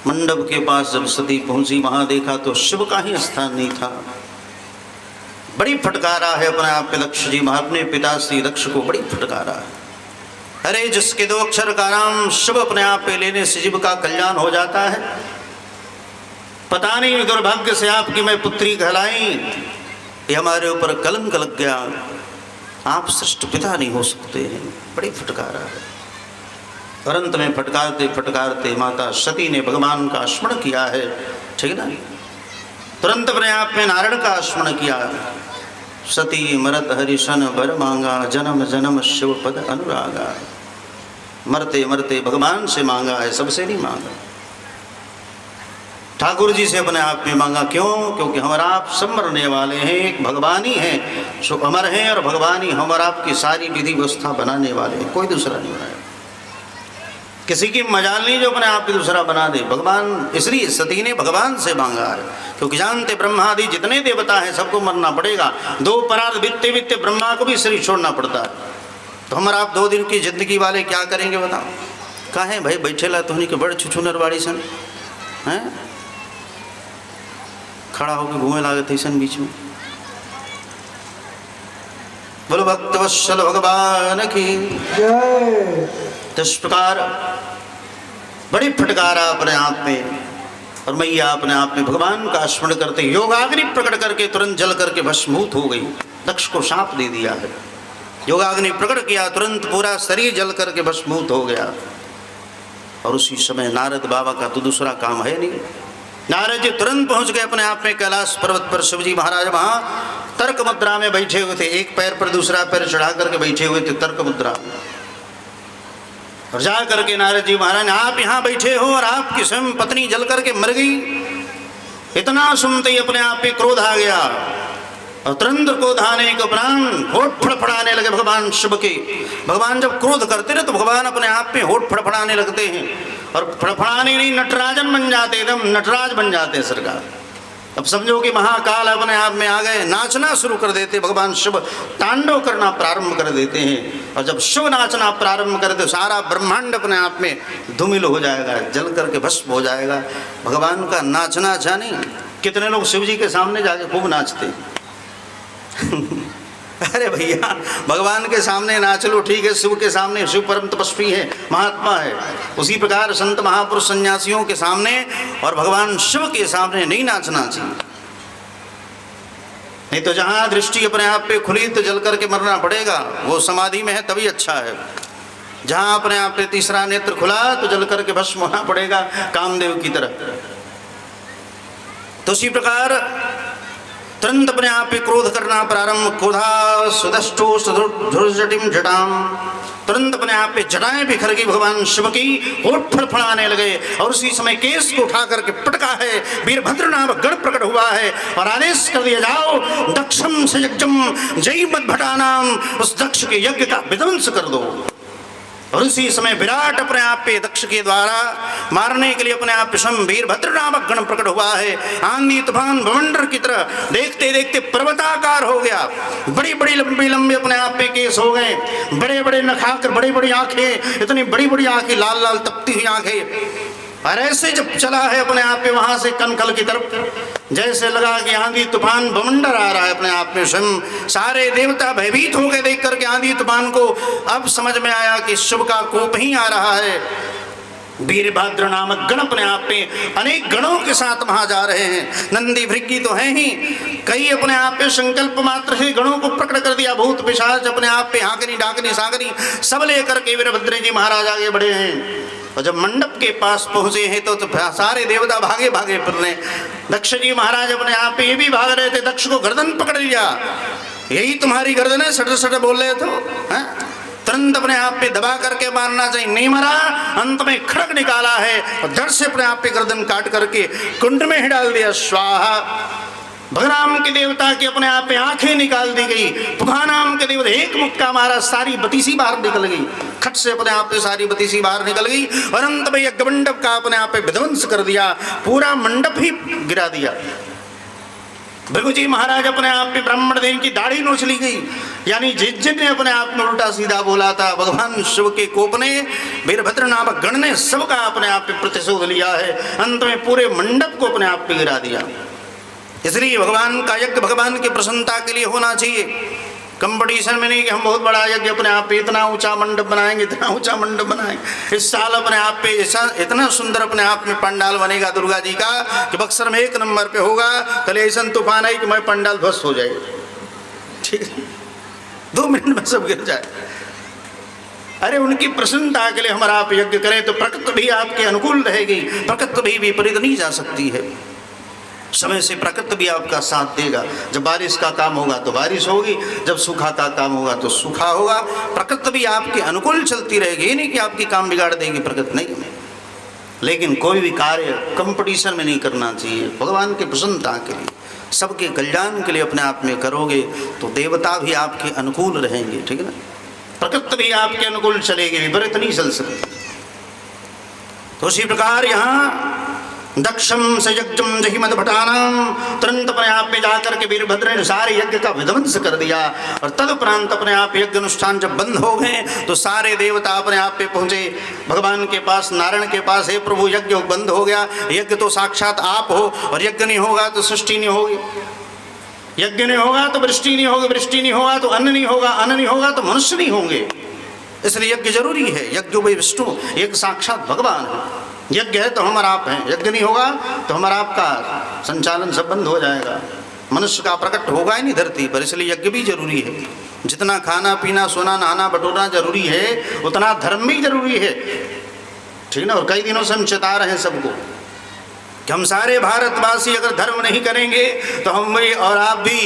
मंडप के पास जब सती पहुंची, वहां देखा तो शिव का ही स्थान नहीं था। बड़ी फटकारा है अपने आप पे दक्ष जी, अपने पिता श्री दक्ष को बड़ी फटकारा है। अरे जिसके 2 अक्षर का नाम शिव अपने आप पे लेने से जीव का कल्याण हो जाता है, पता नहीं दुर्भाग्य से आपकी मैं पुत्री कहलाई, ये हमारे ऊपर कलंक लग गया, आप श्रेष्ठ पिता नहीं हो सकते हैं। बड़ी फटकारा है। तुरंत में फटकारते फटकारते माता सती ने भगवान का स्मरण किया है, ठीक ना। तुरंत अपने आप में नारायण का स्मरण किया। सती मरत हरिशन बर मांगा, जन्म जन्म शिव पद अनुरागा। मरते मरते भगवान से मांगा है, सबसे नहीं मांगा। ठाकुर जी से अपने आप में मांगा। क्यों? क्योंकि हमारा आप सब मरने वाले हैं, एक भगवान ही हैं जो अमर हैं, और भगवान ही हमारा आपकी सारी विधि व्यवस्था बनाने वाले हैं, कोई दूसरा नहीं बनाया। किसी की मजाल नहीं जो अपने आप ही दूसरा बना दे। भगवान, इसलिए सती ने भगवान से मांगा है, क्योंकि जानते ब्रह्मादि जितने देवता हैं सबको मरना पड़ेगा। 2 परार्ध बीतते बीतते ब्रह्मा को भी शरीर छोड़ना पड़ता है। तो हमारा आप 2 दिन की जिंदगी वाले क्या करेंगे बताओ? कहें भाई बैठेला तो के बड़ छुछुनर बाड़ी सन हैं, खड़ा होकर घूमे लागत सन बीच में। बोलो भक्तवत्सल भगवान की जय। तो इस प्रकार बड़ी फटकारा अपने आप में, और मैया अपने आप में भगवान का स्मरण करते योगाग्नि प्रकट करके तुरंत जल करके भस्मभूत हो गई। दक्ष को शाप दे दिया है। योगाग्नि प्रकट किया, तुरंत पूरा शरीर जल करके भस्मभूत हो गया। और उसी समय नारद बाबा का तो दूसरा काम है नहीं। नारद जी तुरंत पहुंच गए अपने आप में कैलाश पर्वत पर। शिवजी महाराज वहां तर्क मुद्रा में बैठे हुए थे, एक पैर पर दूसरा पैर चढ़ा करके बैठे हुए थे तर्क मुद्रा। और जा करके नारद जी महाराज, आप यहाँ बैठे हो और आपकी स्वयं पत्नी जल करके मर गई। इतना सुनते ही अपने आप पे क्रोध आ गया, और तुरंत क्रोध आने के उपरांत होठ फड़फड़ाने लगे भगवान शिव के। भगवान जब क्रोध करते ना तो भगवान अपने आप में होठ फड़फड़ाने लगते हैं, और फड़फड़ाने नहीं नटराजन बन जाते, एकदम नटराज बन जाते सरकार। अब समझो कि महाकाल अपने आप में आ गए, नाचना शुरू कर देते भगवान शिव, तांडव करना प्रारंभ कर देते हैं। और जब शिव नाचना प्रारंभ कर दे सारा ब्रह्मांड अपने आप में धूमिल हो जाएगा, जल करके भस्म हो जाएगा। भगवान का नाचना अच्छा नहीं। कितने लोग शिव जी के सामने जाके खूब नाचते अरे भैया भगवान के सामने नाच लो ठीक है, शिव के सामने, शिव परम तपस्वी है, महात्मा है। उसी प्रकार संत महापुरुष सन्यासियों के सामने और भगवान शिव के सामने नहीं नाचना चाहिए। नहीं तो जहाँ दृष्टि अपने आप पे खुली तो जल करके मरना पड़ेगा। वो समाधि में है तभी अच्छा है। जहाँ अपने आप पे तीसरा नेत्र खुला तो जल करके भस्म होना पड़ेगा कामदेव की तरह। तो उसी प्रकार तुरंत अपने आप पे क्रोध करना प्रारंभ। क्रोधा सुदष्टो सुधुर्जटिम जटाम, तुरंत अपने आप पे जटाएं बिखर गई भगवान शिव की, होठ फड़फड़ाने लगे। और उसी समय केस को उठा करके पटका है, वीरभद्र नाम गण प्रकट हुआ है और आदेश कर दिया जाओ दक्षम से यज्ञम जय मद्भटानाम, उस दक्ष के यज्ञ का विध्वंस कर दो। और उसी समय विराट अपने आप पे दक्ष के द्वारा मारने के लिए अपने आप स्वयं वीरभद्र नामक गण प्रकट हुआ है। आंधी तूफान भवंडर की तरह देखते देखते पर्वताकार हो गया। बड़ी बड़ी लंबी लंबी अपने आप पे केस हो गए, बड़े बड़े नखाकर, बड़ी बड़ी आंखें, इतनी बड़ी बड़ी आंखें, लाल लाल तपती हुई आंखें। और ऐसे जब चला है अपने आप पे वहां से कनखल की तरफ, जैसे लगा कि आंधी तूफान बवंडर आ रहा है अपने आप में। स्वयं सारे देवता भयभीत हो गए देख करके आंधी तूफान को। अब समझ में आया कि शिव का कोप ही आ रहा है। वीरभद्र नामक गण अपने आप पे अनेक गणों के साथ वहां जा रहे हैं। नंदी भृगी तो है ही, कई अपने आप पे संकल्प मात्र से गणों को प्रकट कर दिया। भूत पिशाच अपने आप पे हाकनी डाकनी सागनी सब लेकर के वीरभद्र जी महाराज आगे बढ़े हैं। और जब मंडप के पास पहुंचे हैं तो सारे देवता भागे भागे फिर रहे। दक्ष जी महाराज अपने आप पे ये भी भाग रहे थे। दक्ष को गर्दन पकड़ लिया, यही तुम्हारी गर्दन है, सट सट बोल रहे थे। तुरंत अपने आप पे दबा करके मारना चाहिए, नहीं मरा। अंत में खड़ग निकाला है और धड़ से अपने आप पे गर्दन काट करके कुंड में ही डाल दिया। स्वाहा। भगराम के देवता की अपने आप पे आंखें निकाल दी गई। पुखानाम के देवता एक मुक्का मारा, सारी बतीसी बाहर निकल गई। खट से अपने आप पे सारी बतीसी बाहर निकल गई और अंत में यज्ञ मंडप का अपने आप पे विध्वंस कर दिया, पूरा मंडप ही गिरा दिया। भृगु जी महाराज अपने आप में ब्राह्मण देव की दाढ़ी नोच ली गई, यानी जिसने अपने आप में उल्टा सीधा बोला था, भगवान शिव के कोप ने, वीरभद्र नामक गण ने सबका अपने आप में प्रतिशोध लिया है। अंत में पूरे मंडप को अपने आप में गिरा दिया। इसलिए भगवान का यज्ञ भगवान की प्रसन्नता के लिए होना चाहिए। कंपटीशन में नहीं कि हम बहुत बड़ा यज्ञ अपने आप पे इतना ऊंचा मंडप बनाएंगे, इतना ऊंचा मंडप बनाएंगे। इस साल अपने आप पे ऐसा इतना सुंदर अपने आप में पंडाल बनेगा दुर्गा जी का कि बक्सर में 1 नंबर पे होगा। कल ऐसा तूफान है कि मैं पंडाल ध्वस्त हो जाएगा, ठीक है, 2 मिनट में सब गिर जाए। अरे उनकी प्रसन्नता के लिए हमारा आप यज्ञ करें तो प्रकृति भी आपके अनुकूल रहेगी, प्रकृति भी विपरीत नहीं जा सकती है। समय से प्रकृति भी आपका साथ देगा। जब बारिश का काम होगा तो बारिश होगी, जब सूखा का काम होगा तो सूखा होगा। प्रकृति भी आपके अनुकूल चलती रहेगी, ये नहीं कि आपकी काम बिगाड़ देगी प्रकृति, नहीं। लेकिन कोई भी कार्य कंपटीशन में नहीं करना चाहिए, भगवान की प्रसन्नता के लिए, सबके कल्याण के लिए अपने आप में करोगे तो देवता भी आपके अनुकूल रहेंगे, ठीक है ना। प्रकृति भी आपके अनुकूल चलेगी, विपरीत नहीं चल सकती। तो उसी प्रकार यहाँ दक्षम से यज्ञम जहि मद भटानाम, तुरंत अपने आप में जाकर के वीरभद्र ने सारे यज्ञ का विध्वंस कर दिया। और तदुपरांत अपने आप यज्ञ अनुष्ठान जब बंद हो गए तो सारे देवता अपने आप पे पहुंचे भगवान के पास, नारायण के पास। हे प्रभु, यज्ञ बंद हो गया, यज्ञ तो साक्षात आप हो, और यज्ञ नहीं होगा तो सृष्टि नहीं होगी, यज्ञ नहीं होगा तो वृष्टि नहीं होगी, वृष्टि नहीं होगा तो अन्न नहीं होगा, अन्न नहीं होगा तो मनुष्य नहीं होंगे। इसलिए यज्ञ जरूरी है। यज्ञ वही विष्णु, एक साक्षात भगवान है। यज्ञ है तो हम आप हैं, यज्ञ नहीं होगा तो हमारा आपका संचालन सब बंद हो जाएगा, मनुष्य का प्रकट होगा ही नहीं धरती पर। इसलिए यज्ञ भी जरूरी है। जितना खाना पीना सोना नहाना बटोरना जरूरी है, उतना धर्म भी जरूरी है, ठीक ना। और कई दिनों से हम चेता रहे हैं सबको कि हम सारे भारतवासी अगर धर्म नहीं करेंगे तो हम भी और आप भी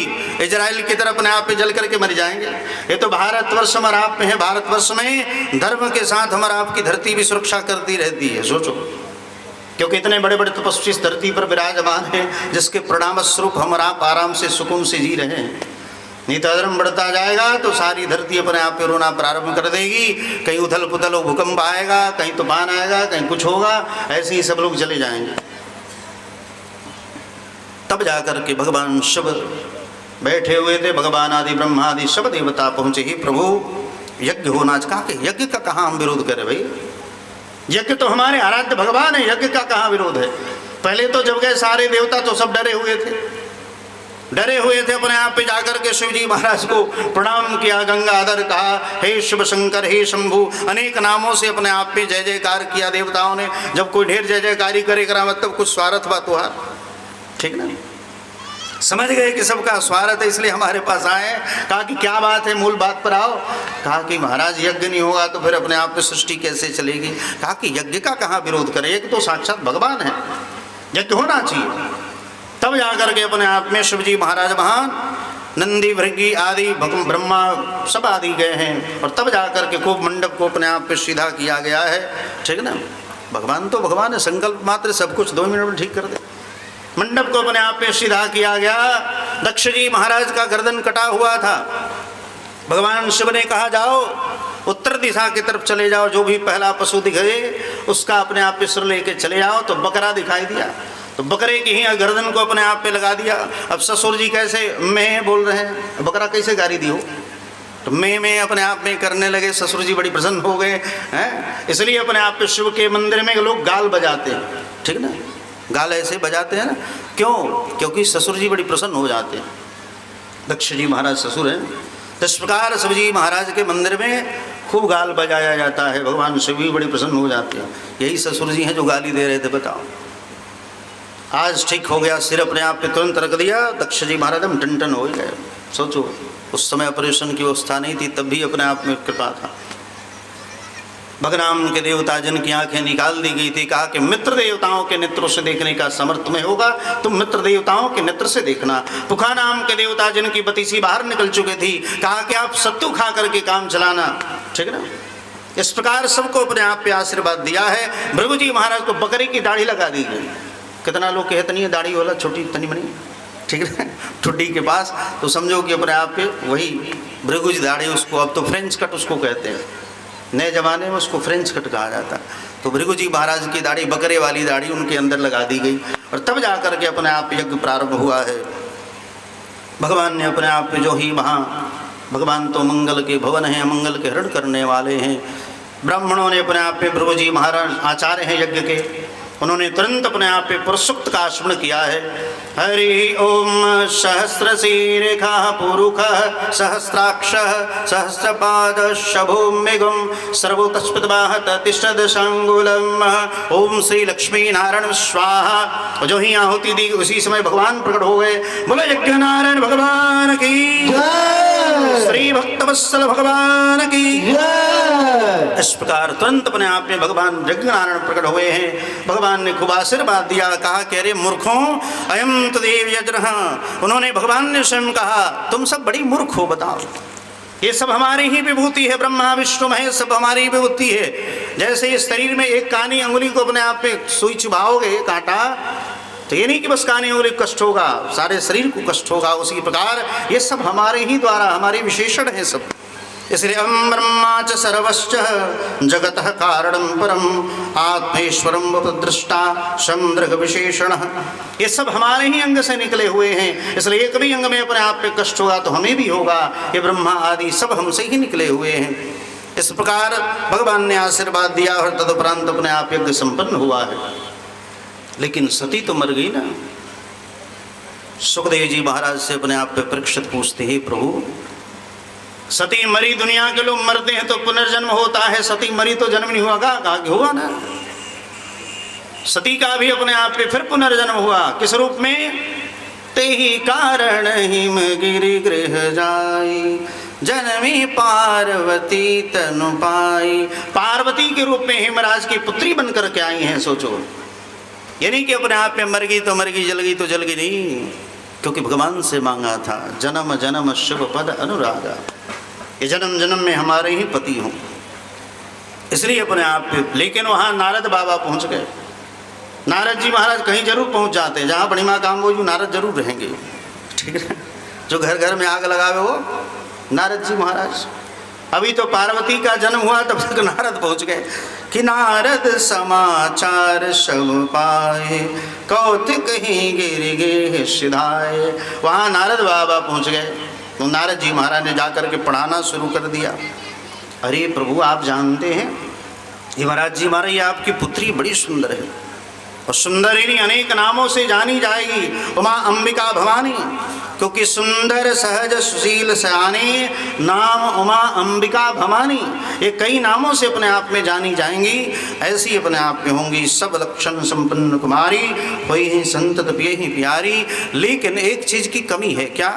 इजराइल की तरफ अपने आप पे जल करके मर जाएंगे। ये तो भारतवर्ष हमारा आप में है, भारतवर्ष में धर्म के साथ हमारा आपकी धरती भी सुरक्षा करती रहती है। सोचो, क्योंकि इतने बड़े बड़े तपस्वी इस धरती पर विराजमान हैं, जिसके परिणाम स्वरूप हम आप आराम से सुकून से जी रहे हैं। नहीं तो धर्म बढ़ता जाएगा तो सारी धरती अपने आप पे रोना प्रारंभ कर देगी। कहीं उथल पुथल भूकंप आएगा, कहीं तूफान आएगा, कहीं कुछ होगा, ऐसे ही सब लोग चले जाएंगे। तब जाकर के भगवान शिव बैठे हुए थे, भगवान आदि ब्रह्मा आदि सब देवता पहुँचे। ही प्रभु, यज्ञ होना चाहिए, यज्ञ का कहाँ हम विरोध करें भाई, यज्ञ तो हमारे आराध्य भगवान है, यज्ञ का कहाँ विरोध है। पहले तो जब गए सारे देवता तो सब डरे हुए थे, डरे हुए थे। अपने आप पे जाकर के शिव जी महाराज को प्रणाम किया, गंगाधर कहा, हे शिव शंकर, हे शंभु, अनेक नामों से अपने आप पे जय जयकार किया देवताओं ने। जब कोई ढेर जय जयकारी करेगा मतलब कुछ स्वार्थ बात हुआ, ठीक ना। समझ गए कि सबका स्वार्थ है, इसलिए हमारे पास आए। कहा कि क्या बात है, मूल बात पर आओ। कहा कि महाराज यज्ञ नहीं होगा तो फिर अपने आप में सृष्टि कैसे चलेगी। कहा कि यज्ञ का कहाँ विरोध करें, एक तो साक्षात भगवान है, यज्ञ होना चाहिए। तब जाकर के अपने आप में शिवजी महाराज महान, नंदी भृंगी आदि ब्रह्मा सब आदि गए हैं। और तब जाकर के कोप मंडप को अपने आप पे सीधा किया गया है, ठीक ना। भगवान तो भगवान है, संकल्प मात्र सब कुछ 2 मिनट में ठीक कर दे। मंडप को अपने आप पे सीधा किया गया। दक्ष जी महाराज का गर्दन कटा हुआ था। भगवान शिव ने कहा, जाओ उत्तर दिशा की तरफ चले जाओ, जो भी पहला पशु दिखे उसका अपने आप पे सिर लेके चले जाओ। तो बकरा दिखाई दिया, तो बकरे की ही गर्दन को अपने आप पे लगा दिया। अब ससुर जी कैसे मैं बोल रहे हैं, बकरा कैसे गाली दी हो, तो मैं अपने आप में करने लगे। ससुर जी बड़ी प्रसन्न हो गए हैं। इसलिए अपने आप पे शिव के मंदिर में लोग गाल बजाते हैं, ठीक ना, गाल ऐसे बजाते हैं ना, क्यों, क्योंकि ससुर जी बड़ी प्रसन्न हो जाते हैं। दक्ष जी महाराज ससुर हैं, तो इस प्रकार शिव जी महाराज के मंदिर में खूब गाल बजाया जाता है। भगवान शिव भी बड़ी प्रसन्न हो जाते हैं। यही ससुर जी हैं जो गाली दे रहे थे, बताओ। आज ठीक हो गया, सिर अपने आप पे तुरंत रख दिया। दक्ष जी महाराज हम टन हो गए। सोचो, उस समय ऑपरेशन की व्यवस्था नहीं थी, तब भी अपने आप में कृपा था। भगनाम के देवता जिनकी आंखें निकाल दी गई थी, कहा कि मित्र देवताओं के नेत्रों से देखने का समर्थ में होगा, तुम मित्र देवताओं के नेत्र से देखना। पुखा नाम के देवता जिनकी बतीसी बाहर निकल चुके थी, कहा कि आप सत्तू खा करके काम चलाना, ठीक ना। इस प्रकार सबको अपने आप पे आशीर्वाद दिया है। भृगु जी महाराज को बकरी की दाढ़ी लगा दी गई। कितना लोग कहते नहीं है दाढ़ी वाला, छोटी तनी बनी, ठीक है, ठुड्डी के पास, तो समझो कि अपने आप पे वही भृगु जी दाढ़ी, उसको अब तो फ्रेंच कट उसको कहते हैं, नए जमाने में उसको फ्रेंच कट कहा जाता है। तो भृगु जी महाराज की दाढ़ी, बकरे वाली दाढ़ी उनके अंदर लगा दी गई। और तब जाकर के अपने आप यज्ञ प्रारंभ हुआ है। भगवान ने अपने आप में जो ही वहाँ, भगवान तो मंगल के भवन हैं, मंगल के हरण करने वाले हैं। ब्राह्मणों ने अपने आप में भृगु जी महाराज आचार्य हैं यज्ञ के, उन्होंने तुरंत अपने आप पे पुरुषोक्त का स्मरण किया है। हरि ओम सहस्रशीरेखा पुरुख सहस्राक्ष सहस्रपाद शभूमिगुम सर्वोतस्पृतवाहत तिष्ठदशांगुलम ओम श्री लक्ष्मी नारायण स्वाहा। जो ही आहुति दी उसी समय भगवान प्रकट हो गए। बोले यज्ञ नारायण भगवान की जय, श्री भक्तवत्सल भगवान की जय। इस प्रकार तुरंत अपने आप में भगवान यज्ञ नारायण प्रकट हुए हैं। भगवान ने खूब आशीर्वाद दिया, कहा कि अरे मूर्खों अयम तदेव यज्ञः। उन्होंने, भगवान ने स्वयं कहा तुम सब बड़ी मूर्ख हो, बताओ ये सब हमारी ही विभूति है, ब्रह्मा विष्णु महेश सब हमारी विभूति है। जैसे इस शरीर में एक कानी अंगुली को अपने आप में सुई चुभाओगे कांटा, तो ये नहीं कि बस कानी अंगुली कष्ट होगा, सारे शरीर को कष्ट होगा। उसी प्रकार ये सब हमारे ही द्वारा, हमारे विशेषण है सब। इसलिए अहम ब्रह्मा च सर्वश्च जगतः कारणं परम आत्मेश्वरम उपदृष्टा समदृग विशेषण। ये सब हमारे ही अंग से निकले हुए हैं, इसलिए एक भी अंग में अपने आप पे कष्ट होगा तो हमें भी होगा। ये ब्रह्मा आदि सब हमसे ही निकले हुए हैं। इस प्रकार भगवान ने आशीर्वाद दिया और तदुपरांत अपने आप यज्ञ संपन्न हुआ है। लेकिन सती तो मर गई ना। सुखदेव जी महाराज से अपने आप पे परीक्षित पूछते हैं, प्रभु सती मरी, दुनिया के लोग मरते हैं तो पुनर्जन्म होता है, सती मरी तो जन्म नहीं हुआ। कहा कि हुआ ना, सती का भी अपने आप पे फिर पुनर्जन्म हुआ। किस रूप में? ते ही कारण हिम गिरि गृह जाई जनमी पार्वती तनु पाई। पार्वती के रूप में हिमराज की पुत्री बनकर के आई हैं। सोचो, ये नहीं कि अपने आप में मर गई तो मर गई, जल गई तो जल गई, नहीं, क्योंकि भगवान से मांगा था जन्म जन्म शुभ पद अनुरागा, ये जन्म जन्म में हमारे ही पति हों, इसलिए अपने आप पे। लेकिन वहाँ नारद बाबा पहुँच गए। नारद जी महाराज कहीं जरूर पहुँच जाते हैं, जहाँ बड़ी माँ कामोजू नारद जरूर रहेंगे, ठीक है। जो घर घर में आग लगावे वो नारद जी महाराज। अभी तो पार्वती का जन्म हुआ तब तक नारद पहुँच गए कि नारद समाचार सब पाए कौतिक ही गिर गे सिधाए। वहाँ नारद बाबा पहुँच गए तो नारद जी महाराज ने जाकर के पढ़ाना शुरू कर दिया। अरे प्रभु, आप जानते हैं महाराज जी महाराज, ये आपकी पुत्री बड़ी सुंदर है, और सुंदर ही नहीं अनेक नामों से जानी जाएगी, उमा अंबिका भवानी। क्योंकि सुंदर सहज सुशील सयानी नाम उमा अंबिका भवानी, ये कई नामों से अपने आप में जानी जाएंगी। ऐसी अपने आप में होंगी सब लक्षण संपन्न कुमारी, हुई ही संतत पिए ही प्यारी। लेकिन एक चीज की कमी है, क्या?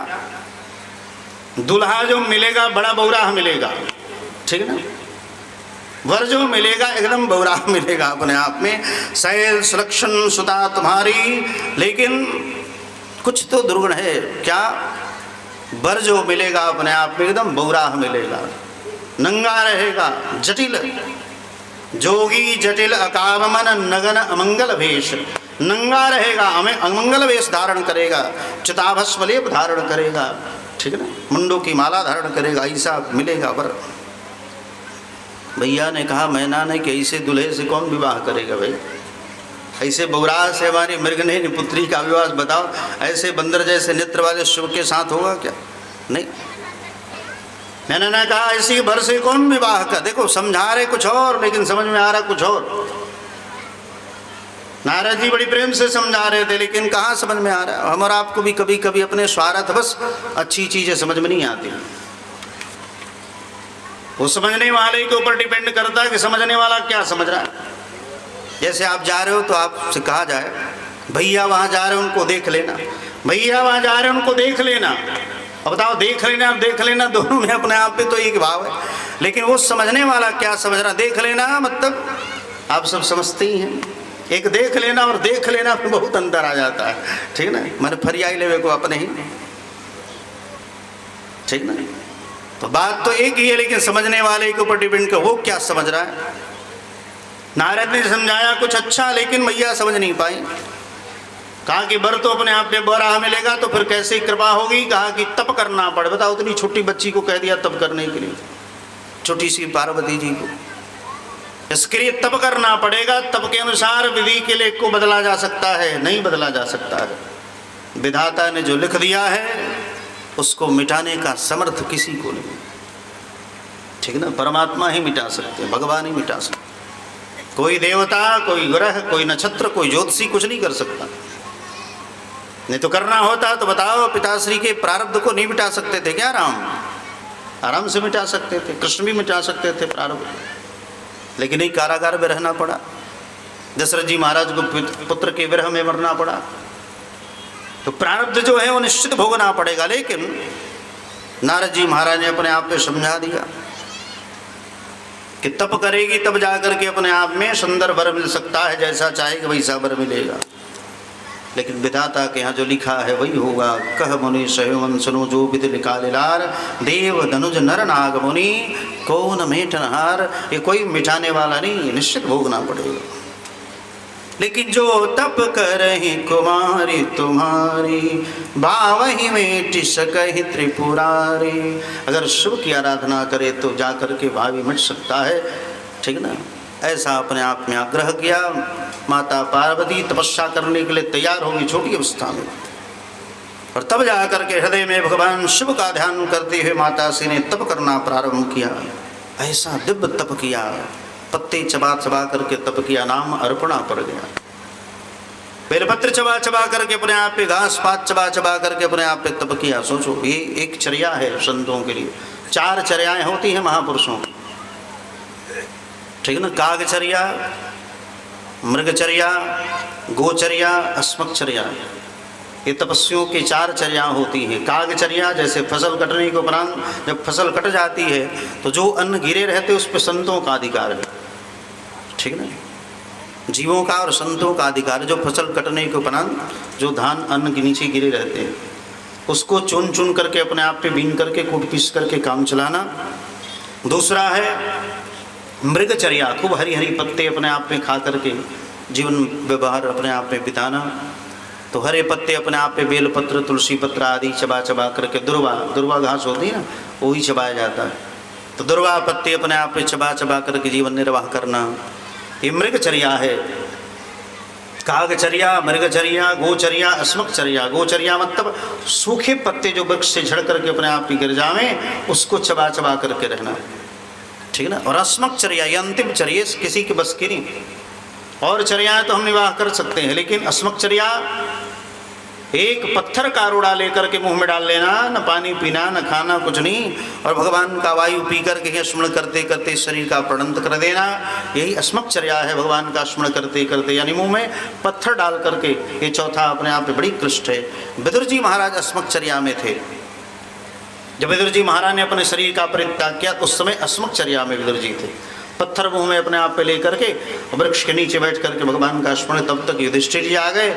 दुल्हा जो मिलेगा बड़ा बौराह मिलेगा, ठीक है ना। वर जो मिलेगा एकदम बौराह मिलेगा अपने आप में, शैल सुलक्षण सुता तुम्हारी। लेकिन कुछ तो दुर्गुण है, क्या? वर जो मिलेगा अपने आप में एकदम बौराह मिलेगा, नंगा रहेगा, जटिल जोगी जटिल अकामन नगन अमंगल वेश, नंगा रहेगा, अमंगल वेश धारण करेगा, चिताभस्म लेप धारण करेगा, ठीक है ना, मुंडों की माला धारण करेगा, ऐसा मिलेगा वर। भैया ने कहा, मैना ने कि ऐसे दूल्हे से कौन विवाह करेगा भाई? ऐसे बौराह से हमारी मृगनयनी पुत्री का विवाह बताओ, ऐसे बंदर जैसे नेत्र वाले शिव के साथ होगा क्या? नहीं। मैंने ना कहा इसी भर से कौन विवाह का। देखो समझा रहे कुछ और, लेकिन समझ में आ रहा कुछ और। नारद जी बड़ी प्रेम से समझा रहे थे, लेकिन कहाँ समझ में आ रहा। हम और आपको भी कभी कभी अपने स्वार्थ बस अच्छी चीजें समझ में नहीं आती। वो समझने वाले के ऊपर डिपेंड करता है कि समझने वाला क्या समझ रहा है। जैसे आप जा रहे हो तो आपसे कहा जाए, भैया वहाँ जा रहे हो उनको देख लेना, भैया वहाँ जा रहे हो उनको देख लेना। अब बताओ, देख लेना और देख लेना दोनों में अपने आप पे तो एक भाव है, लेकिन वो समझने वाला क्या समझ रहा। देख लेना मतलब आप सब समझते ही हैं, एक देख लेना और देख लेना में बहुत अंतर आ जाता है, ठीक ना। मैंने फरियाई लेवे को अपने ही, ठीक ना। तो बात तो एक ही है, लेकिन समझने वाले के ऊपर डिपेंड कर वो क्या समझ रहा है। नारद ने समझाया कुछ अच्छा, लेकिन मैया समझ नहीं पाई। कहा कि बर तो अपने आप में बराह मिलेगा तो फिर कैसे कृपा होगी। कहा कि तप करना पड़े। बताओ, उतनी छोटी बच्ची को कह दिया तप करने के लिए, छोटी सी पार्वती जी को। इसके लिए तप करना पड़ेगा, तप के अनुसार विधि के लिए को बदला जा सकता है, नहीं बदला जा सकता है। विधाता ने जो लिख दिया है उसको मिटाने का समर्थ किसी को नहीं, ठीक ना। परमात्मा ही मिटा सकते, भगवान ही मिटा सकते। कोई देवता, कोई ग्रह, कोई नक्षत्र, कोई ज्योतिषी कुछ नहीं कर सकता। नहीं तो करना होता तो बताओ, पिताश्री के प्रारब्ध को नहीं मिटा सकते थे क्या राम? आराम से मिटा सकते थे, कृष्ण भी मिटा सकते थे प्रारब्ध, लेकिन नहीं, कारागार में रहना पड़ा। दशरथ जी महाराज को पुत्र के विरह में मरना पड़ा। तो प्रारब्ध जो है वो निश्चित भोगना पड़ेगा। लेकिन नारद जी महाराज ने अपने आप पे समझा दिया कि तप करेगी तब जाकर के अपने आप में सुंदर वर मिल सकता है, जैसा चाहेगा वैसा वर मिलेगा। लेकिन विधाता के यहाँ जो लिखा है वही होगा। कह मुनि सहवन सुनो जो विधि लिखा लिलार, देव धनुज नर नाग मुनि कौन मेटनहार। ये कोई मिटाने वाला नहीं, निश्चित भोगना पड़ेगा। लेकिन जो तप करहि कुमारी तुम्हारी, बावहि मेटि सकहि त्रिपुरारी। अगर शिव की आराधना करे तो जाकर के भावी मिट सकता है, ठीक ना। ऐसा अपने आप में आग्रह किया। माता पार्वती तपस्या करने के लिए तैयार होगी छोटी अवस्था में, और तब जाकर के हृदय में भगवान शिव का ध्यान करते हुए माता श्री ने तप करना प्रारंभ किया। ऐसा दिव्य तप किया, पत्ते चबा चबा करके तप किया, नाम अर्पणा पड़ गया। बेलपत्र चबा चबा करके अपने आप पे, घास पात चबा चबा करके अपने आप पे तप किया। सोचो, ये एक चर्या है संतों के लिए। 4 चर्याएं होती हैं महापुरुषों की, ठीक ना। कागचर्या, मृगचर्या, गोचर्या, अस्मकचर्या, ये तपस्वियों की 4 चर्या होती है। कागचर्या जैसे फसल कटने के उपरांत जब फसल कट जाती है तो जो अन्न गिरे रहते उस पर संतों का अधिकार है, ठीक ना। जीवों का और संतों का अधिकार, जो फसल कटने के उपरांत जो धान अन्न के नीचे गिरे रहते हैं उसको चुन चुन करके अपने आप पे बीन करके कूट पीस करके काम चलाना। दूसरा है मृगचर्या, खूब हरी हरी पत्ते अपने आप में खा करके जीवन व्यवहार अपने आप में बिताना। तो हरे पत्ते अपने आप पे, बेलपत्र, तुलसी पत्र आदि चबा चबा करके, दुर्वा घास होती है ना, वो ही चबाया जाता है। तो दुर्वा पत्ते अपने आप पे चबा चबा करके जीवन निर्वाह करना, ये मृगचर्या है। कागचर्या, मृगचर्या, गोचर्या, अस्मकचर्या। गोचर्या मतलब सूखे पत्ते जो वृक्ष से झड़ करके अपने आप ही गिर जावें, उसको चबा चबा करके रहना, ठीक ना। और अस्मकचर्या ये अंतिम चर्या, किसी के बस की नहीं। और चर्याएं तो हम निवाह कर सकते हैं, लेकिन अस्मकचर्या एक पत्थर का रोड़ा लेकर के मुंह में डाल लेना, न पानी पीना, न खाना, कुछ नहीं, और भगवान का वायु पी करके स्मरण करते करते शरीर का प्रणंत कर देना, यही अस्मकचर्या है। भगवान का स्मरण करते करते, यानी मुंह में पत्थर डाल करके, ये चौथा अपने आप में बड़ी कृष्ट है। विदुर जी महाराज अस्मकचर्या में थे। जब विदुर जी महाराज ने अपने शरीर का परित्याग किया उस समय अस्मकचर्या में विदुर जी थे। पत्थर मुंह में अपने आप पे लेकर के वृक्ष के नीचे बैठ करके भगवान का स्मरण, तब तक युधिष्ठिर जी आ गए।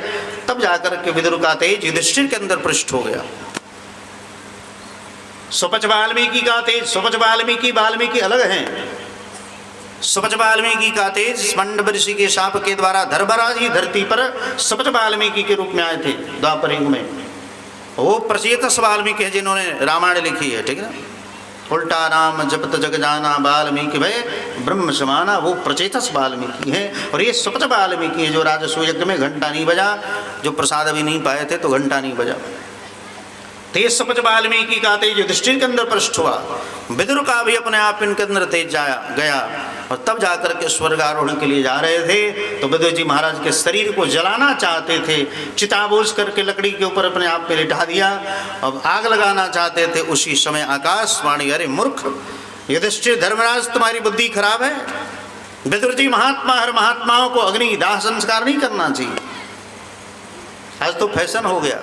तब जाकर के विदुर का तेज युधिष्ठिर के अंदर प्रविष्ट हो गया। सुपच वाल्मीकि का तेज, सुपच वाल्मीकि अलग हैं। सुपच वाल्मीकि का तेज मंडव ऋषि के शाप के द्वारा धर्मराज ही धरती पर सुपच वाल्मीकि के रूप में आए थे द्वापर युग में। वो प्रचेतस वाल्मीकि है जिन्होंने रामायण लिखी है, ठीक है ना। उल्टा नाम जपत जग जाना वाल्मीकि भय ब्रह्म समाना, वो प्रचेतस वाल्मीकि है। और ये सुपच वाल्मीकि है जो राजसूय यज्ञ में घंटा नहीं बजा, जो प्रसाद अभी नहीं पाए थे तो घंटा नहीं बजा। तेज सुपच वाल्मीकि का तेज युधिष्ठिर के अंदर प्रविष्ट हुआ। विदुर का भी अपने आप इनके अंदर तेज गया। और तब जाकर के स्वर्गारोहण के लिए जा रहे थे तो विदुर जी महाराज के शरीर को जलाना चाहते थे। चिता बोझ करके लकड़ी के ऊपर अपने आप पे लिटा दिया। अब आग लगाना चाहते थे, उसी समय आकाशवाणी, अरे मूर्ख युधिष्ठिर, धर्मराज तुम्हारी बुद्धि खराब है। विदुर जी महात्मा, हर महात्माओं को अग्नि दाह संस्कार नहीं करना चाहिए। आज तो फैशन हो गया,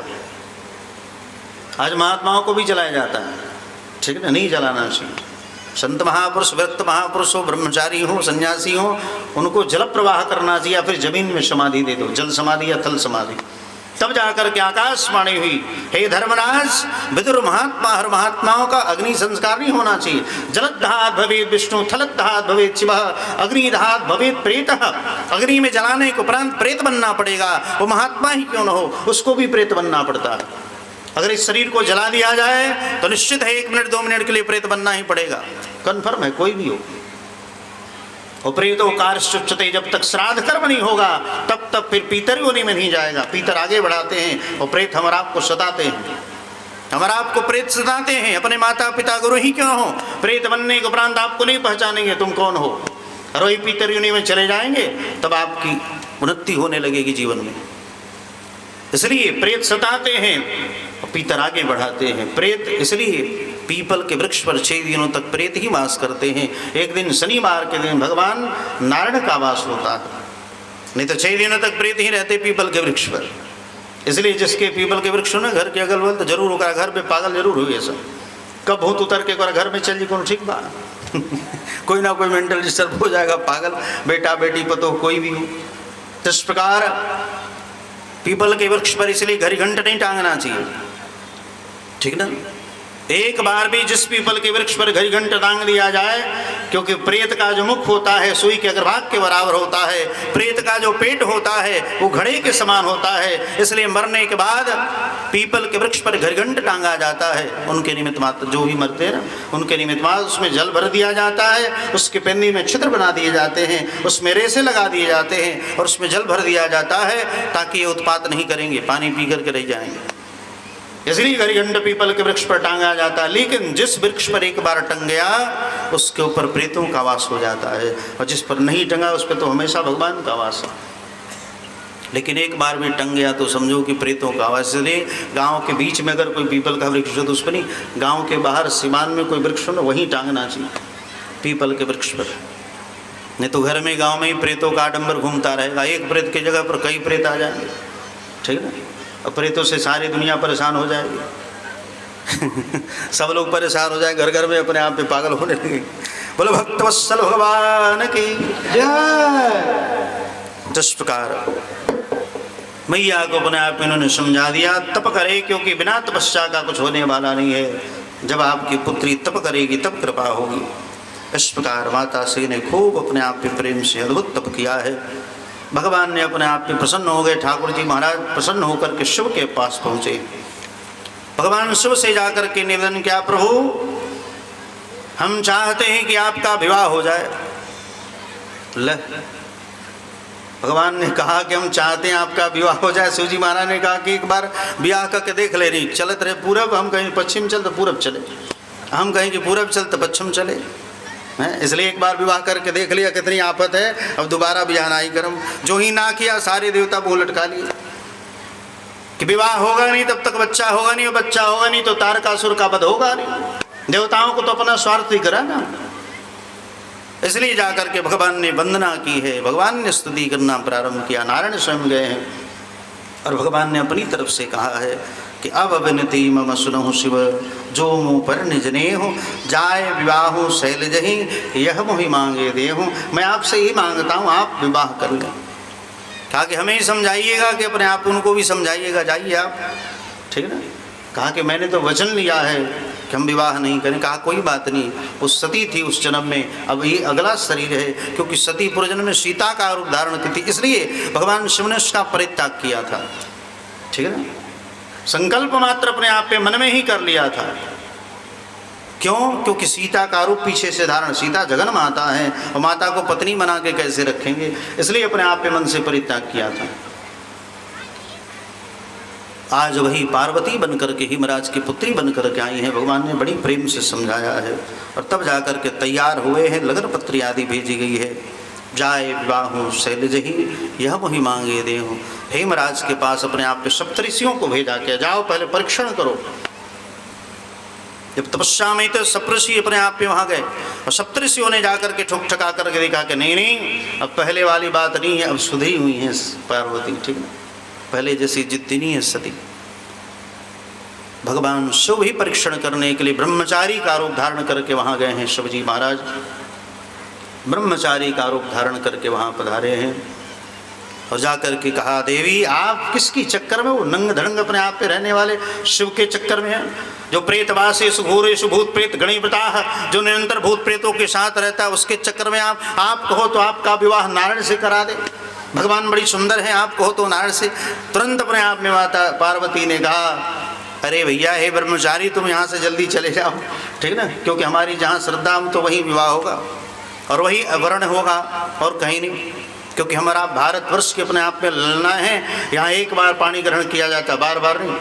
आज महात्माओं को भी जलाया जाता है, ठीक है, नहीं जलाना चाहिए। संत महापुरुष, व्यक्त महापुरुष हो, ब्रह्मचारी हो, सन्यासी हो, उनको जल प्रवाह करना चाहिए, या फिर जमीन में समाधि दे दो, जल समाधि या थल समाधि। तब जाकर के आकाशवाणी हुई, हे धर्मराज, विदुर महात्मा, हर महात्माओं का अग्नि संस्कार नहीं होना चाहिए। जलदहात भवेत विष्णु, थलदहात भवेत शिव, अग्निदहात भवेत प्रेत। अग्नि में जलाने के उपरांत प्रेत बनना पड़ेगा, वो महात्मा ही क्यों न हो, उसको भी प्रेत बनना पड़ता है। अगर इस शरीर को जला दिया जाए तो निश्चित है 1 मिनट 2 मिनट के लिए प्रेत बनना ही पड़ेगा, कन्फर्म है, कोई भी हो। और प्रेतो कार्य, जब तक श्राद्ध कर्म नहीं होगा तब तक फिर पीतर योनि में नहीं जाएगा। पीतर आगे बढ़ाते हैं और प्रेत हमारा आपको सताते हैं। हमारा आपको प्रेत सताते हैं, अपने माता पिता गुरु ही क्यों हो, प्रेत बनने के उपरांत आपको नहीं पहचानेंगे तुम कौन हो, रोई पीतर योनि में चले जाएंगे, तब आपकी उन्नति होने लगेगी जीवन में। इसलिए प्रेत सताते हैं, पीतर आगे बढ़ाते हैं। प्रेत इसलिए पीपल के वृक्ष पर 6 दिनों तक प्रेत ही वास करते हैं। एक दिन शनिवार के दिन भगवान नारायण का वास होता है, नहीं तो 6 दिनों तक प्रेत ही रहते पीपल के वृक्ष पर। इसलिए जिसके पीपल के वृक्ष हो ना घर के अगल बगल, तो जरूर होगा घर में पागल जरूर हुए सब। कब भूत उतर के घर में चल जी कौन ठीक बा कोई ना कोई मेंटल डिस्टर्ब हो जाएगा, पागल बेटा बेटी पतो कोई भी हो। तो इस प्रकार पीपल के वृक्ष पर इसलिए घड़ी घंटा नहीं टांगना चाहिए, ठीक ना। एक बार भी जिस पीपल के वृक्ष पर घड़ी घंटा टांग दिया जाए, क्योंकि प्रेत का जो मुख होता है सुई के अग्रभाग के बराबर होता है, प्रेत का जो पेट होता है वो घड़े के समान होता है। इसलिए मरने के बाद पीपल के वृक्ष पर घड़ी घंटा टांगा जाता है। उनके निमित्त मात्र जो भी मरते हैं ना, उनके निमित्त मात्र उसमें जल भर दिया जाता है, उसके पेंदी में छिद्र बना दिए जाते हैं, उसमें रेसे लगा दिए जाते हैं और उसमें जल भर दिया जाता है ताकि ये उत्पात नहीं करेंगे, पानी पी करके रह जाएंगे। इसलिए घड़ीघंटा पीपल के वृक्ष पर टांगा जाता है। लेकिन जिस वृक्ष पर एक बार टंग गया उसके ऊपर प्रेतों का वास हो जाता है, और जिस पर नहीं टंगा उस पर तो हमेशा भगवान का वास है। लेकिन एक बार भी टंग गया तो समझो कि प्रेतों का वास। इसलिए गांव के बीच में अगर कोई पीपल का वृक्ष हो तो उस पर नहीं, गांव के बाहर सीमान में कोई वृक्ष हो ना वहीं टांगना चाहिए पीपल के वृक्ष पर। नहीं तो घर में गाँव में ही प्रेतों का आडंबर घूमता रहेगा, एक प्रेत की जगह पर कई प्रेत आ जाएंगे, ठीक है ना। और प्रेतों से सारी दुनिया परेशान हो जाएगी सब लोग परेशान हो जाए, घर घर में अपने आप पे पागल होने लगे। बोलो भक्तवत्सल भगवान की जय। जिस प्रकार मैया को अपने आप में इन्होंने समझा दिया, तप करे क्योंकि बिना तपस्या का कुछ होने वाला नहीं है। जब आपकी पुत्री तप करेगी तब कृपा होगी। इस प्रकार माता श्री ने खूब अपने आप पे प्रेम से अद्भुत तप किया है। भगवान ने अपने आप पे प्रसन्न हो गए। ठाकुर जी महाराज प्रसन्न होकर के शिव के पास पहुँचे। भगवान शिव से जाकर के निवेदन किया, प्रभु हम चाहते हैं कि आपका विवाह हो जाए। ले भगवान ने कहा कि हम चाहते हैं आपका विवाह हो जाए। शिव जी महाराज ने कहा कि एक बार विवाह करके देख ले। नहीं चलत रहे पूरब, हम कहीं पश्चिम चल तो पूरब चले, हम कहीं कि पूरब चल तो पश्चिम चले हैं। इसलिए एक बार विवाह करके देख लिया कितनी आफत है, अब दोबारा विवाह नहीं करम। जो ही ना किया सारे देवता मुँह लटका लिए कि विवाह होगा नहीं तब तक बच्चा होगा नहीं, और बच्चा होगा नहीं तो तारकासुर का वध होगा नहीं। देवताओं को तो अपना स्वार्थ ही करा ना। इसलिए जाकर के भगवान ने वंदना की है, भगवान ने स्तुति करना प्रारंभ किया। नारायण स्वयं गए हैं और भगवान ने अपनी तरफ से कहा है कि अब विनती मम सुनहु शिव, जो मुँह पर निज नेहु, जाय विवाह शैलजहि, यह मोहि मांगे देहु। मैं आपसे ही मांगता हूँ आप विवाह कर लें। कहा कि हमें ही समझाइएगा कि अपने आप उनको भी समझाइएगा, जाइए आप, ठीक है ना। कहा कि मैंने तो वचन लिया है कि हम विवाह नहीं करें। कहा कोई बात नहीं, वो सती थी उस जन्म में, अब ये अगला शरीर है, क्योंकि सती पूर्व जन्म में सीता का रूप धारण की थी, इसलिए भगवान शिव ने उसका परित्याग किया था, ठीक है ना। संकल्प मात्र अपने आप पे मन में ही कर लिया था। क्यों? क्योंकि सीता का रूप पीछे से धारण, सीता जगन माता है और माता को पत्नी बना के कैसे रखेंगे, इसलिए अपने आप पे मन से परित्याग किया था। आज वही पार्वती बनकर के हिमराज की पुत्री बनकर के आई हैं। भगवान ने बड़ी प्रेम से समझाया है और तब जाकर के तैयार हुए हैं। लगन पत्री आदि भेजी गई है। जाए विवाह शैलजहि, यह मोहि मांगे देहु। हेमराज के पास अपने आप पे सप्तऋषियों को भेजा के जाओ पहले परीक्षण करो। जब तपस्या में तो सप्तऋषि अपने आप पे वहाँ गए और सप्तऋषियों ने जाकर के ठुक ठका करके देखा कि नहीं नहीं, अब पहले वाली बात नहीं है, अब सुधरी हुई है पार्वती, ठीक है, पहले जैसी जिद्दी नहीं है सती। भगवान शिव ही परीक्षण करने के लिए ब्रह्मचारी का रूप धारण करके वहाँ गए हैं। शिवजी महाराज ब्रह्मचारी का रूप धारण करके वहाँ पधारे हैं और जाकर के कहा, देवी आप किसकी चक्कर में, वो नंग धड़ंग अपने आप पे रहने वाले शिव के चक्कर में है, जो प्रेतवासेषु घोरेषु भूत प्रेत गणिवृताः, जो निरंतर भूत प्रेतों के साथ रहता है, उसके चक्कर में आप कहो तो आपका विवाह नारायण से करा दे। भगवान बड़ी सुंदर है, आप कहो तो नारायण से। तुरंत अपने आप में माता पार्वती ने कहा, अरे भैया हे ब्रह्मचारी तुम यहाँ से जल्दी चले जाओ, ठीक ना, क्योंकि हमारी जहाँ श्रद्धा हम तो वहीं विवाह होगा और वही वर्ण होगा और कहीं नहीं, क्योंकि हमारा भारतवर्ष के अपने आप में ललना है। यहाँ एक बार पानी ग्रहण किया जाता, बार बार नहीं।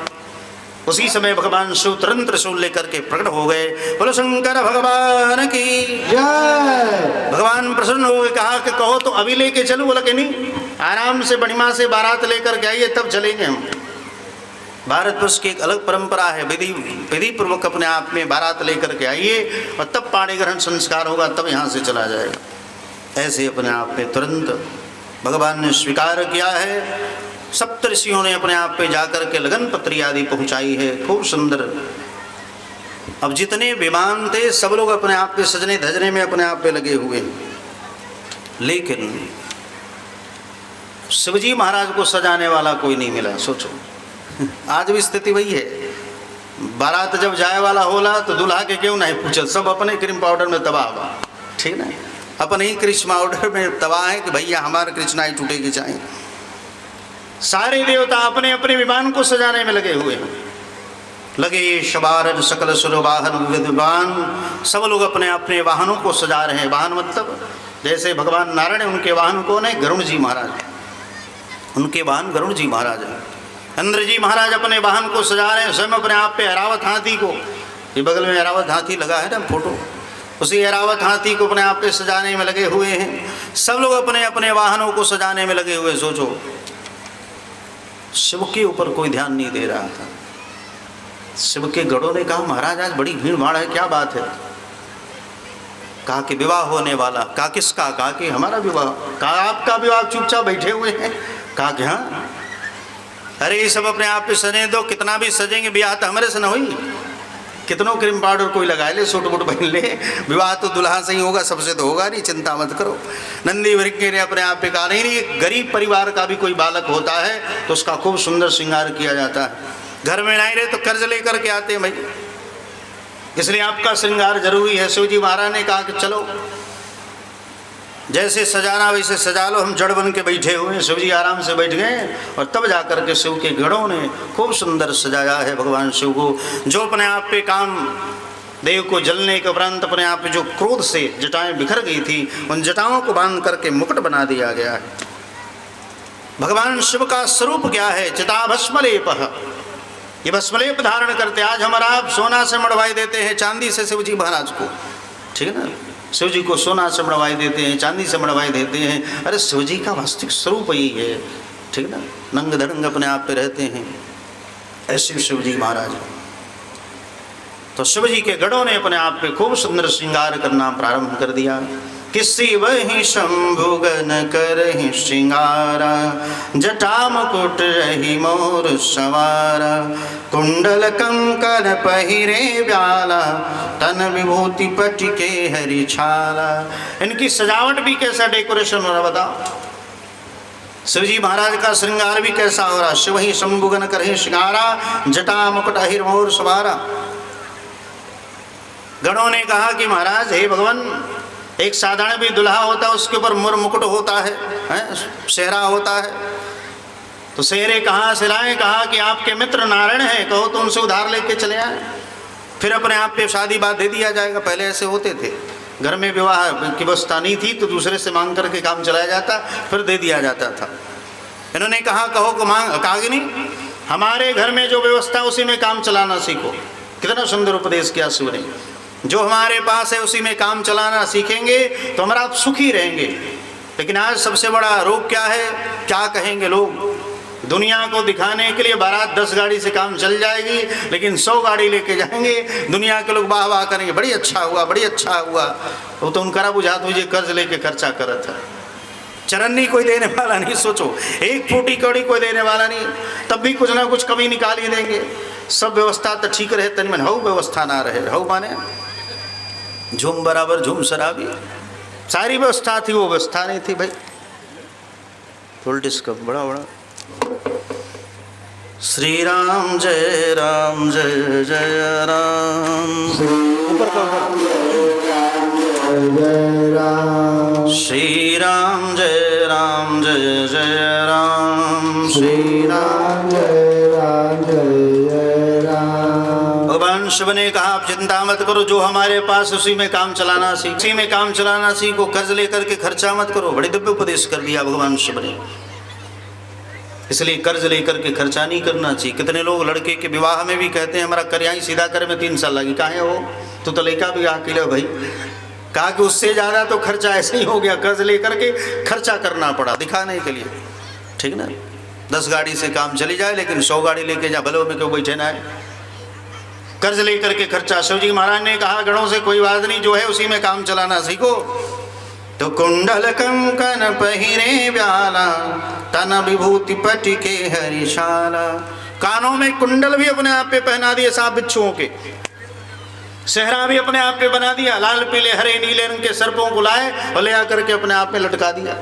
उसी समय भगवान शिव तुरंत त्रिशूल लेकर के प्रकट हो गए। बोलो शंकर भगवान की जय। भगवान प्रसन्न हो गए, कहा कि कहो तो अभी लेके चलूं? बोला कि नहीं, आराम से बढ़िया से बारात लेकर के आइए तब चलेंगे हम। भारतवर्ष की एक अलग परंपरा है, विधि पूर्वक अपने आप में बारात लेकर के आइए और तब पाणी ग्रहण संस्कार होगा, तब यहाँ से चला जाएगा। ऐसे अपने आप में तुरंत भगवान ने स्वीकार किया है। सप्तऋषियों ने अपने आप पे जाकर के लगन पत्री आदि पहुंचाई है, खूब सुंदर। अब जितने विमान थे सब लोग अपने आप पे सजने धजने में अपने आप पे लगे हुए, लेकिन शिवजी महाराज को सजाने वाला कोई नहीं मिला। सोचो, आज भी स्थिति वही है। बारात जब जाए वाला होला तो दूल्हा के क्यों नहीं पूछे, सब अपने क्रीम पाउडर में तबाह हुआ, ठीक ना, अपने ही कृष्ण पाउडर में तबाह है कि भैया हमारे कृष्णा ही टूटेगी चाहिए। सारे देवता अपने अपने विमान को सजाने में लगे हुए हैं। लगे शबारज सकल सुर वाहन विद्वान, सब लोग अपने अपने वाहनों को सजा रहे हैं। वाहन मतलब जैसे भगवान नारायण उनके वाहन कौन है? गरुण जी महाराज, उनके वाहन गरुण जी महाराज हैं। इंद्र जी महाराज अपने वाहन को सजा रहे हैं, स्वयं अपने आप पे ऐरावत हाथी को, ये बगल में ऐरावत हाथी लगा है ना फोटो, उसी ऐरावत हाथी को अपने आप पे सजाने में लगे हुए हैं। सब लोग अपने अपने वाहनों को सजाने में लगे हुए। सोचो, शिव के ऊपर कोई ध्यान नहीं दे रहा था। शिव के गढ़ों ने कहा महाराज आज बड़ी भीड़ भाड़ है, क्या बात है? कहा कि विवाह होने वाला। कहा किसका? कहा कि हमारा विवाह। कहा आपका विवाह? चुपचाप बैठे हुए हैं। कहा कि हाँ। अरे ये सब अपने आप पे सजे दो, कितना भी सजेंगे विवाह तो हमारे से न हुई। कितनों क्रीम पाउडर कोई लगा ले, सूट बूट पहन ले, विवाह तो दुल्हा से ही होगा, सबसे तो होगा नहीं, चिंता मत करो। नंदी वृक्ष ने अपने आप पे कहा नहीं, गरीब परिवार का भी कोई बालक होता है तो उसका खूब सुंदर श्रृंगार किया जाता है। घर में नहीं रहे तो कर्ज लेकर के आते हैं भाई, इसलिए आपका श्रृंगार जरूरी है। शिवजी महाराज ने कहा कि चलो जैसे सजाना वैसे सजा लो, हम जड़ बन के बैठे हुए हैं। शिवजी आराम से बैठ गए और तब जाकर के शिव के गढ़ों ने खूब सुंदर सजाया है भगवान शिव को। जो अपने आप पे काम देव को जलने के उपरांत अपने आप पे जो क्रोध से जटाएं बिखर गई थी, उन जटाओं को बांध करके मुकुट बना दिया गया है। भगवान शिव का स्वरूप क्या है? चिता भस्मलेप, ये भस्मलेप धारण करते। आज हमारा आप सोना से मड़वाई देते हैं, चांदी से शिवजी महाराज को, ठीक है ना। शिव जी को सोना से मड़वाई देते हैं, चांदी से मड़वाई देते हैं। अरे शिव जी का वास्तविक स्वरूप यही है, ठीक ना, नंग धड़ंग अपने आप पे रहते हैं। ऐसे शिव जी महाराज। तो शिव जी के गढ़ों ने अपने आप पे खूब सुंदर श्रृंगार करना प्रारंभ कर दिया। किसी वही शंभुगन करहि श्रृंगारा, जटा मुकुट रही मोर सवारा, कुंडल कंकन पहिरे व्याला, तन विभूति पटिके हरि छाला। इनकी सजावट भी कैसा डेकोरेशन हो रहा बताओ। शिवजी महाराज का श्रृंगार भी कैसा हो रहा। शिव ही शंभुगन करहि श्रृंगारा, जटा मुकुट रही मोर सवारा। गणों ने कहा कि महाराज हे भगवान, एक साधारण भी दुल्हा होता है उसके ऊपर मुर मुकुट होता है, सेहरा होता है, तो सेहरे कहाँ से लाएं? कहा कि आपके मित्र नारायण हैं, कहो तो उनसे उधार लेके चले आए, फिर अपने आप पे शादी बात दे दिया जाएगा। पहले ऐसे होते थे, घर में विवाह की व्यवस्था नहीं थी तो दूसरे से मांग करके काम चलाया जाता, फिर दे दिया जाता था। इन्होंने कहा कहो को मांग, कहा कि नहीं, हमारे घर में जो व्यवस्था उसी में काम चलाना सीखो। कितना सुंदर उपदेश किया शिव ने। जो हमारे पास है उसी में काम चलाना सीखेंगे तो हमारा आप सुखी रहेंगे। लेकिन आज सबसे बड़ा रोग क्या है? क्या कहेंगे लोग? दुनिया को दिखाने के लिए बारात 10 गाड़ी से काम चल जाएगी, लेकिन 100 गाड़ी लेके जाएंगे, दुनिया के लोग वाह वाह करेंगे, बड़ी अच्छा हुआ, बड़ी अच्छा हुआ। वो तो उनका बुझा तुझे कर्ज लेके खर्चा कर था। चरन्नी कोई देने वाला नहीं। सोचो, एक फूटी कौड़ी कोई देने वाला नहीं, तब भी कुछ ना कुछ कमी निकाल ही देंगे। सब व्यवस्था तो ठीक रहे, तन में हऊ व्यवस्था ना रहे। हऊ माने झूम बराबर झूम शराबी, सारी व्यवस्था थी, वो व्यवस्था नहीं थी भाई। फुल डिस्कप बड़ा बड़ा। श्री राम जय राम जय जय राम, ऊपर का जय राम, श्री राम जय राम जय जय राम, श्री राम जय राम जय जय राम। भगवान शिव ने कहा आप चिंता मत करो, जो हमारे पास उसी में काम चलाना सीख, उसी में काम चलाना सीखो, कर्ज लेकर के खर्चा मत करो। बड़े दिव्य उपदेश कर दिया भगवान शिव ने। इसलिए कर्ज लेकर के खर्चा नहीं करना चाहिए। कितने लोग लड़के के विवाह में भी कहते हैं हमारा करिया ही सीधा करे में 3 साल लगी, कहाँ है वो, तो लड़का भी अकेले भाई, कहा कि उससे ज़्यादा तो खर्चा ऐसे ही हो गया, कर्ज लेकर के खर्चा करना पड़ा दिखाने के लिए, ठीक ना। 10 गाड़ी से काम चली जाए लेकिन 100 गाड़ी लेके जा, भले में क्यों बैठे ना है। कर्ज लेकर के खर्चा, शिव जी महाराज ने कहा गणों से कोई बात नहीं, जो है उसी में काम चलाना सीखो। तो कुंडल कंकन पहिरे ब्याला, तन विभूति पटिके हरिशाला। कानों में कुंडल भी अपने आप पे पहना दिए सांप बिच्छुओं के, सेहरा भी अपने आप पे बना दिया, लाल पीले हरे नीले रंग के सर्पों को लाए और ले आकर के अपने आप में लटका दिया।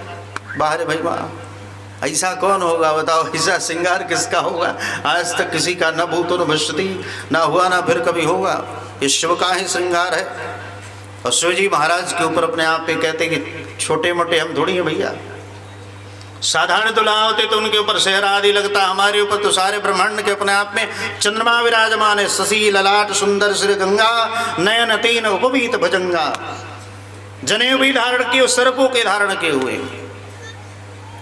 बाहर भाई वाह, ऐसा कौन होगा बताओ, ऐसा श्रृंगार किसका होगा। आज तक किसी का न भूतो न भविष्यति, ना हुआ ना फिर कभी होगा। ये शिव का ही श्रृंगार है। और शिव जी महाराज के ऊपर अपने आप पे कहते कि छोटे मोटे हम थोड़ी हैं भैया, साधारण दुल्हा होते तो उनके ऊपर सेहरा आदि लगता, हमारे ऊपर तो सारे ब्रह्मांड के अपने आप में चंद्रमा विराजमान है। शशि ललाट सुंदर श्री गंगा, नयन तीन उपवीत भजंगा। जनेऊ भी धारण किए, सर्पों के धारण किए हुए।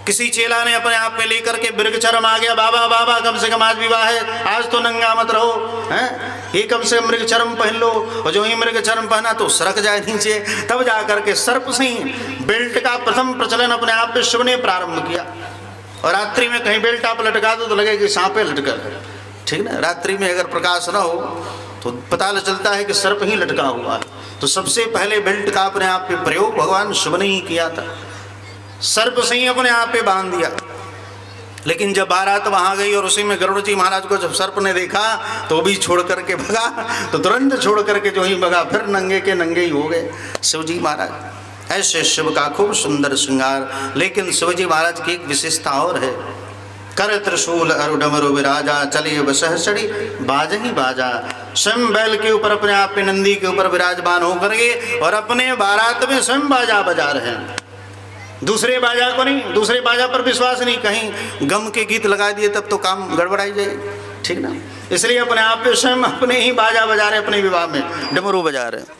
किसी चेला ने अपने आप में लेकर के मृगचर्म आ गया, बाबा बाबा कम से कम आज विवाह है, आज तो नंगा मत रहो, हैं ये कम से कम मृगचर्म पहन लो। और जो ही मृगचर्म पहना तो सरक जाए नीचे, तब जाकर के सर्प से ही बेल्ट का प्रथम प्रचलन अपने आप में शिव ने प्रारंभ किया। और रात्रि में कहीं बेल्ट आप लटका दो तो लगे कि सांपे लटका है, ठीक ना। रात्रि में अगर प्रकाश न हो तो पता चलता है कि सर्प ही लटका हुआ है। तो सबसे पहले बेल्ट का अपने आप में प्रयोग भगवान शिव ने ही किया था, सर्प से ही अपने आप पे बांध दिया। लेकिन जब बारात वहाँ गई और उसी में गरुड़ जी महाराज को जब सर्प ने देखा तो भी छोड़ करके भगा, तो तुरंत छोड़ करके जो ही भगा, फिर नंगे के नंगे ही हो गए शिव जी महाराज। ऐसे शिव का खूब सुंदर श्रृंगार। लेकिन शिव जी महाराज की एक विशेषता और है, कर त्रिशूल अरु डमरु विराजा, चले बसह चढ़ी बाज ही बाजा। स्वयं बैल के ऊपर अपने आप में नंदी के ऊपर विराजमान होकर के और अपने बारात में स्वयं बाजा बजा रहे हैं, दूसरे बाजा को नहीं, दूसरे बाजा पर विश्वास नहीं। कहीं गम के गीत लगा दिए तब तो काम गड़बड़ाई जाए, ठीक ना। इसलिए अपने आप पे स्वयं अपने ही बाजा बजा रहे, अपने विवाह में डमरू बजा रहे।